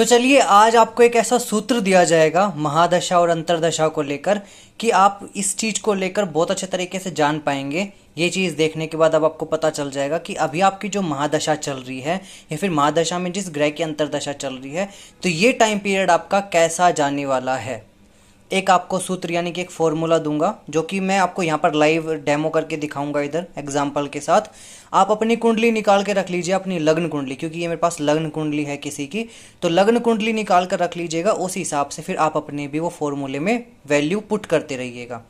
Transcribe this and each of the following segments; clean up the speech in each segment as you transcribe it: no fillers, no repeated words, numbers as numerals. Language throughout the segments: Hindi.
तो चलिए आज आपको एक ऐसा सूत्र दिया जाएगा महादशा और अंतरदशा को लेकर कि आप इस चीज़ को लेकर बहुत अच्छे तरीके से जान पाएंगे। ये चीज़ देखने के बाद अब आपको पता चल जाएगा कि अभी आपकी जो महादशा चल रही है या फिर महादशा में जिस ग्रह की अंतरदशा चल रही है तो ये टाइम पीरियड आपका कैसा जाने वाला है। एक आपको सूत्र यानी कि एक फॉर्मूला दूंगा जो कि मैं आपको यहाँ पर लाइव डेमो करके दिखाऊंगा इधर एग्जाम्पल के साथ। आप अपनी कुंडली निकाल के रख लीजिए, अपनी लग्न कुंडली, क्योंकि ये मेरे पास लग्न कुंडली है किसी की, तो लग्न कुंडली निकाल कर रख लीजिएगा। उस हिसाब से फिर आप अपने भी वो फॉर्मूले में वैल्यू पुट करते रहिएगा,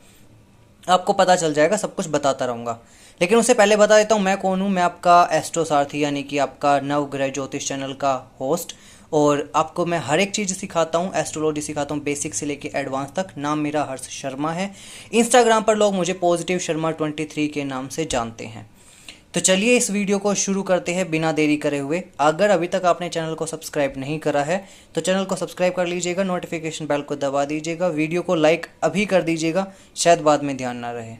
आपको पता चल जाएगा। सब कुछ बताता रहूँगा, लेकिन उससे पहले बता देता हूँ मैं कौन हूँ। मैं आपका एस्ट्रो सारथी यानी कि आपका नवग्रह ज्योतिष चैनल का होस्ट, और आपको मैं हर एक चीज़ सिखाता हूँ, एस्ट्रोलॉजी सिखाता हूँ बेसिक से लेके एडवांस तक। नाम मेरा हर्ष शर्मा है। इंस्टाग्राम पर लोग मुझे पॉजिटिव शर्मा 23 के नाम से जानते हैं। तो चलिए इस वीडियो को शुरू करते हैं बिना देरी करे हुए। अगर अभी तक आपने चैनल को सब्सक्राइब नहीं करा है तो चैनल को सब्सक्राइब कर लीजिएगा, नोटिफिकेशन बेल को दबा दीजिएगा, वीडियो को लाइक अभी कर दीजिएगा, शायद बाद में ध्यान ना रहे।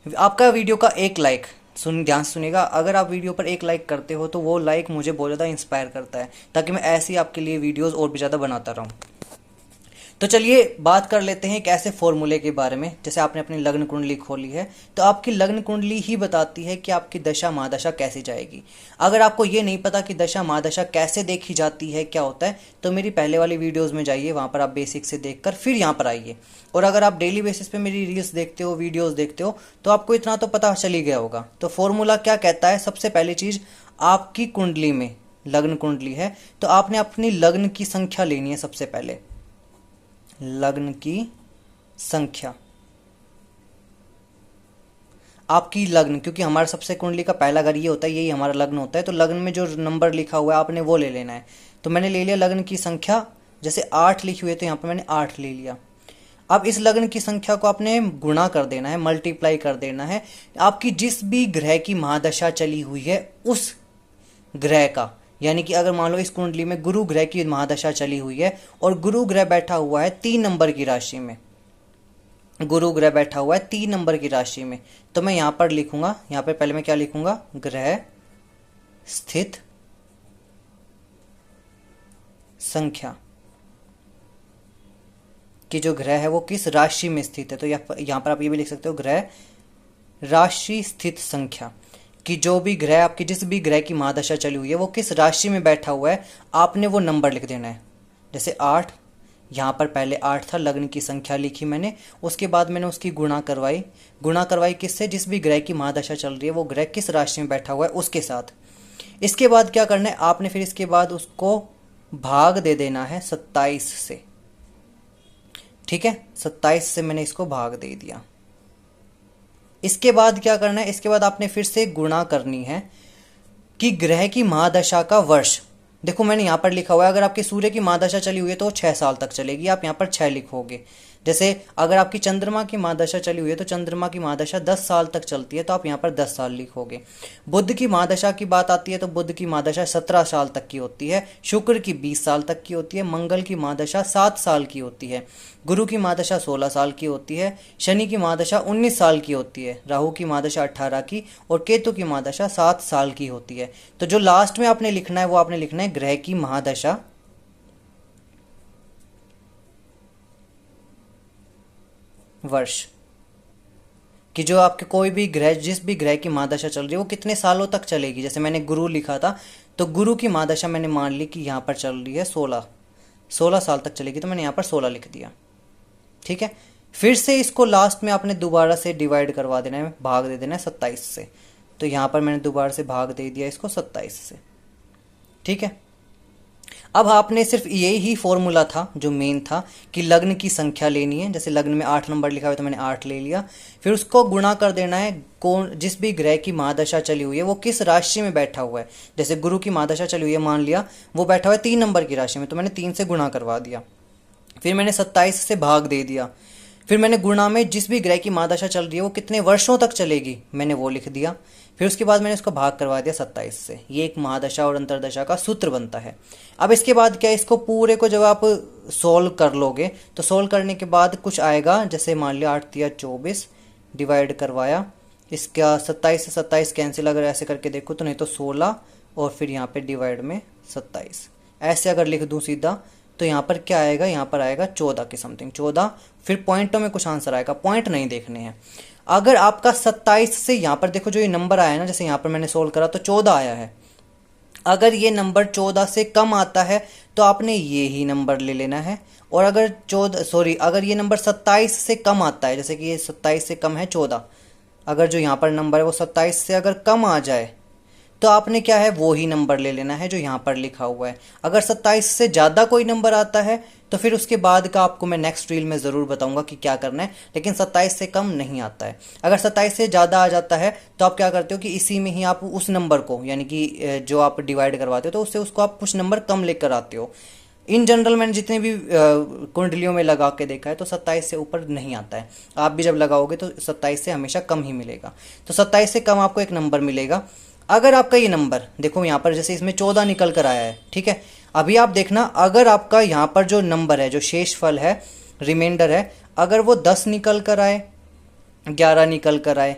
आपका वीडियो का एक लाइक, ध्यान से सुनिएगा, अगर आप वीडियो पर एक लाइक करते हो तो वो लाइक मुझे बहुत ज़्यादा इंस्पायर करता है, ताकि मैं ऐसी आपके लिए वीडियोस और भी ज़्यादा बनाता रहूँ। तो चलिए बात कर लेते हैं एक ऐसे फॉर्मूले के बारे में। जैसे आपने अपनी लग्न कुंडली खोली है तो आपकी लग्न कुंडली ही बताती है कि आपकी दशा महादशा कैसे जाएगी। अगर आपको ये नहीं पता कि दशा महादशा कैसे देखी जाती है, क्या होता है, तो मेरी पहले वाली वीडियोस में जाइए, वहाँ पर आप बेसिक से देखकर फिर यहाँ पर आइए। और अगर आप डेली बेसिस पे मेरी रील्स देखते हो, वीडियोस देखते हो, तो आपको इतना तो पता चल ही गया होगा। तो फॉर्मूला क्या कहता है? सबसे पहली चीज़, आपकी कुंडली में लग्न कुंडली है तो आपने अपनी लग्न की संख्या लेनी है। सबसे पहले लग्न की संख्या, आपकी लग्न, क्योंकि हमारा सबसे कुंडली का पहला घर ये होता है, यही हमारा लग्न होता है, तो लग्न में जो नंबर लिखा हुआ है आपने वो ले लेना है। तो मैंने ले लिया लग्न की संख्या, जैसे 8 लिखी हुई है तो यहाँ पर मैंने 8 ले लिया। अब इस लग्न की संख्या को आपने गुणा कर देना है, मल्टीप्लाई कर देना है आपकी जिस भी ग्रह की महादशा चली हुई है उस ग्रह का। यानी कि अगर मान लो इस कुंडली में गुरु ग्रह की महादशा चली हुई है और गुरु ग्रह बैठा हुआ है 3 नंबर की राशि में, गुरु ग्रह बैठा हुआ है 3 नंबर की राशि में, तो मैं यहां पर लिखूंगा, यहां पर पहले मैं क्या लिखूंगा, ग्रह स्थित संख्या, कि जो ग्रह है वो किस राशि में स्थित है। तो यहां पर आप ये भी लिख सकते हो, ग्रह राशि स्थित संख्या, कि जो भी ग्रह आपकी जिस भी ग्रह की महादशा चली हुई है वो किस राशि में बैठा हुआ है, आपने वो नंबर लिख देना है। जैसे 8, यहाँ पर पहले 8 था, लग्न की संख्या लिखी मैंने, उसके बाद मैंने उसकी गुणा करवाई किससे, जिस भी ग्रह की महादशा चल रही है वो ग्रह किस राशि में बैठा हुआ है उसके साथ। इसके बाद क्या करना है आपने, फिर इसके बाद उसको भाग दे देना है 27 से। ठीक है, 27 से मैंने इसको भाग दे दिया। इसके बाद क्या करना है, इसके बाद आपने फिर से गुणा करनी है कि ग्रह की महादशा का वर्ष। देखो मैंने यहाँ पर लिखा हुआ है, अगर आपकी सूर्य की महादशा चली हुई है तो वो 6 साल तक चलेगी, आप यहाँ पर 6 लिखोगे। जैसे अगर आपकी चंद्रमा की महादशा चली हुई है तो चंद्रमा की महादशा 10 साल तक चलती है, तो आप यहाँ पर 10 साल लिखोगे। बुध की महादशा की बात आती है तो बुध की महादशा 17 साल तक की होती है, शुक्र की 20 साल तक की होती है, मंगल की महादशा 7 साल की होती है, गुरु की महादशा 16 साल की होती है, शनि की महादशा 19 साल की होती है, राहु की महादशा 18 की और केतु की महादशा 7 साल की होती है। तो जो लास्ट में आपने लिखना है वो आपने लिखना है ग्रह की महादशा वर्ष, कि जो आपके कोई भी ग्रह जिस भी ग्रह की महादशा चल रही है वो कितने सालों तक चलेगी। जैसे मैंने गुरु लिखा था तो गुरु की महादशा मैंने मान ली कि यहाँ पर चल रही है 16 साल तक चलेगी, तो मैंने यहाँ पर 16 लिख दिया। ठीक है, फिर से इसको लास्ट में आपने दोबारा से डिवाइड करवा देना है, भाग दे देना है 27 से। तो यहाँ पर मैंने दोबारा से भाग दे दिया इसको 27 से। ठीक है, अब आपने सिर्फ यही ही फॉर्मूला था जो मेन था कि लग्न की संख्या लेनी है। जैसे लग्न में 8 नंबर लिखा हुआ है तो मैंने 8 ले लिया, फिर उसको गुणा कर देना है कौन जिस भी ग्रह की महादशा चली हुई है वो किस राशि में बैठा हुआ है। जैसे गुरु की महादशा चली हुई है, मान लिया वो बैठा हुआ है 3 नंबर की राशि में, तो मैंने 3 से गुणा करवा दिया, फिर मैंने 27 से भाग दे दिया, फिर मैंने गुणा में जिस भी ग्रह की महादशा चल रही है वो कितने वर्षों तक चलेगी मैंने वो लिख दिया, फिर उसके बाद मैंने उसको भाग करवा दिया 27 से। ये एक महादशा और अंतरदशा का सूत्र बनता है। अब इसके बाद क्या, इसको पूरे को जब आप सोल्व कर लोगे तो सोल्व करने के बाद कुछ आएगा, जैसे मान लिया 8 या 24 डिवाइड करवाया, इसका 27 से 27 कैंसिल, अगर ऐसे करके देखो तो नहीं तो 16 और फिर यहाँ पे डिवाइड में 27, ऐसे अगर लिख दूं सीधा तो यहाँ पर क्या आएगा, यहाँ पर आएगा 14 के समथिंग, 14। फिर पॉइंटों में कुछ आंसर आएगा, पॉइंट नहीं देखने हैं। अगर आपका 27 से यहाँ पर देखो जो ये नंबर आया है ना, जैसे यहाँ पर मैंने सोल्व करा तो 14 आया है, अगर ये नंबर 14 से कम आता है तो आपने ये ही नंबर ले लेना है। और अगर अगर ये नंबर 27 से कम आता है, जैसे कि ये 27 से कम है 14, अगर जो यहाँ पर नंबर है वो 27 से अगर कम आ जाए तो आपने क्या है, वो ही नंबर ले लेना है जो यहाँ पर लिखा हुआ है। अगर 27 से ज़्यादा कोई नंबर आता है तो फिर उसके बाद का आपको मैं नेक्स्ट रील में ज़रूर बताऊंगा कि क्या करना है, लेकिन 27 से कम नहीं आता है। अगर 27 से ज़्यादा आ जाता है तो आप क्या करते हो कि इसी में ही आप उस नंबर को, यानी कि जो आप डिवाइड करवाते हो तो उससे उसको आप कुछ नंबर कम लेकर आते हो। इन जनरल मैंने जितने भी कुंडलियों में लगा के देखा है तो 27 से ऊपर नहीं आता है। आप भी जब लगाओगे तो 27 से हमेशा कम ही मिलेगा। तो 27 से कम आपको एक नंबर मिलेगा। अगर आपका ये नंबर देखो यहाँ पर जैसे इसमें 14 निकल कर आया है, ठीक है, अभी आप देखना अगर आपका यहाँ पर जो नंबर है, जो शेषफल है, रिमाइंडर है, अगर वो 10 निकल कर आए, 11 निकल कर आए,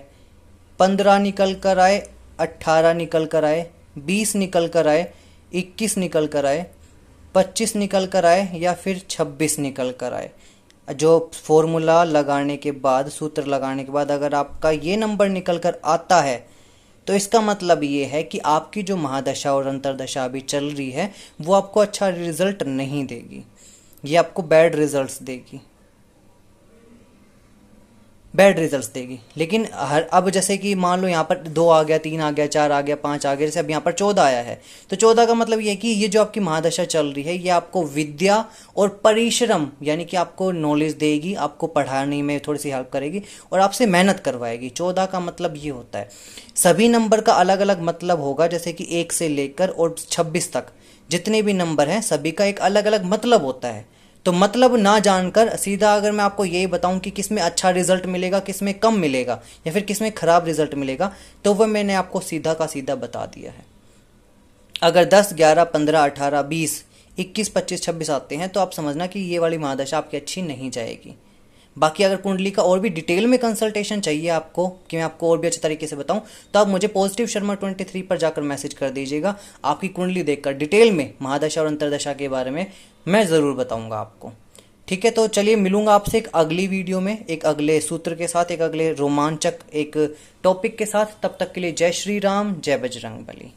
15 निकल कर आए, 18 निकल कर आए, 20 निकल कर आए, 21 निकल कर आए, 25 निकल कर आए या फिर 26 निकल कर आए, जो फॉर्मूला लगाने के बाद, सूत्र लगाने के बाद अगर आपका ये नंबर निकल कर आता है तो इसका मतलब ये है कि आपकी जो महादशा और अंतरदशा अभी चल रही है वो आपको अच्छा रिजल्ट नहीं देगी, ये आपको बैड रिजल्ट्स देगी, बैड रिजल्ट्स देगी। लेकिन अब जैसे कि मान लो यहाँ पर 2 आ गया, 3 आ गया, 4 आ गया, 5 आ गया, जैसे अब यहाँ पर 14 आया है, तो 14 का मतलब ये है कि ये जो आपकी महादशा चल रही है ये आपको विद्या और परिश्रम, यानी कि आपको नॉलेज देगी, आपको पढ़ाने में थोड़ी सी हेल्प करेगी और आपसे मेहनत करवाएगी। 14 का मतलब ये होता है। सभी नंबर का अलग अलग मतलब होगा, जैसे कि 1 से लेकर और 26 तक जितने भी नंबर हैं सभी का एक अलग अलग मतलब होता है। तो मतलब ना जानकर सीधा अगर मैं आपको यही बताऊं कि किस में अच्छा रिजल्ट मिलेगा, किस में कम मिलेगा या फिर किस में खराब रिजल्ट मिलेगा, तो वह मैंने आपको सीधा का सीधा बता दिया है। अगर 10, 11, 15, 18, 20, 21, 25, 26 आते हैं तो आप समझना कि ये वाली महादशा आपकी अच्छी नहीं जाएगी। बाकी अगर कुंडली का और भी डिटेल में कंसल्टेशन चाहिए आपको कि मैं आपको और भी अच्छे तरीके से बताऊं, तो आप मुझे पॉजिटिव शर्मा 23 पर जाकर मैसेज कर दीजिएगा। आपकी कुंडली देखकर डिटेल में महादशा और अंतरदशा के बारे में मैं ज़रूर बताऊंगा आपको। ठीक है, तो चलिए मिलूंगा आपसे एक अगली वीडियो में, एक अगले सूत्र के साथ, एक अगले रोमांचक एक टॉपिक के साथ। तब तक के लिए जय श्री राम, जय बजरंग बली।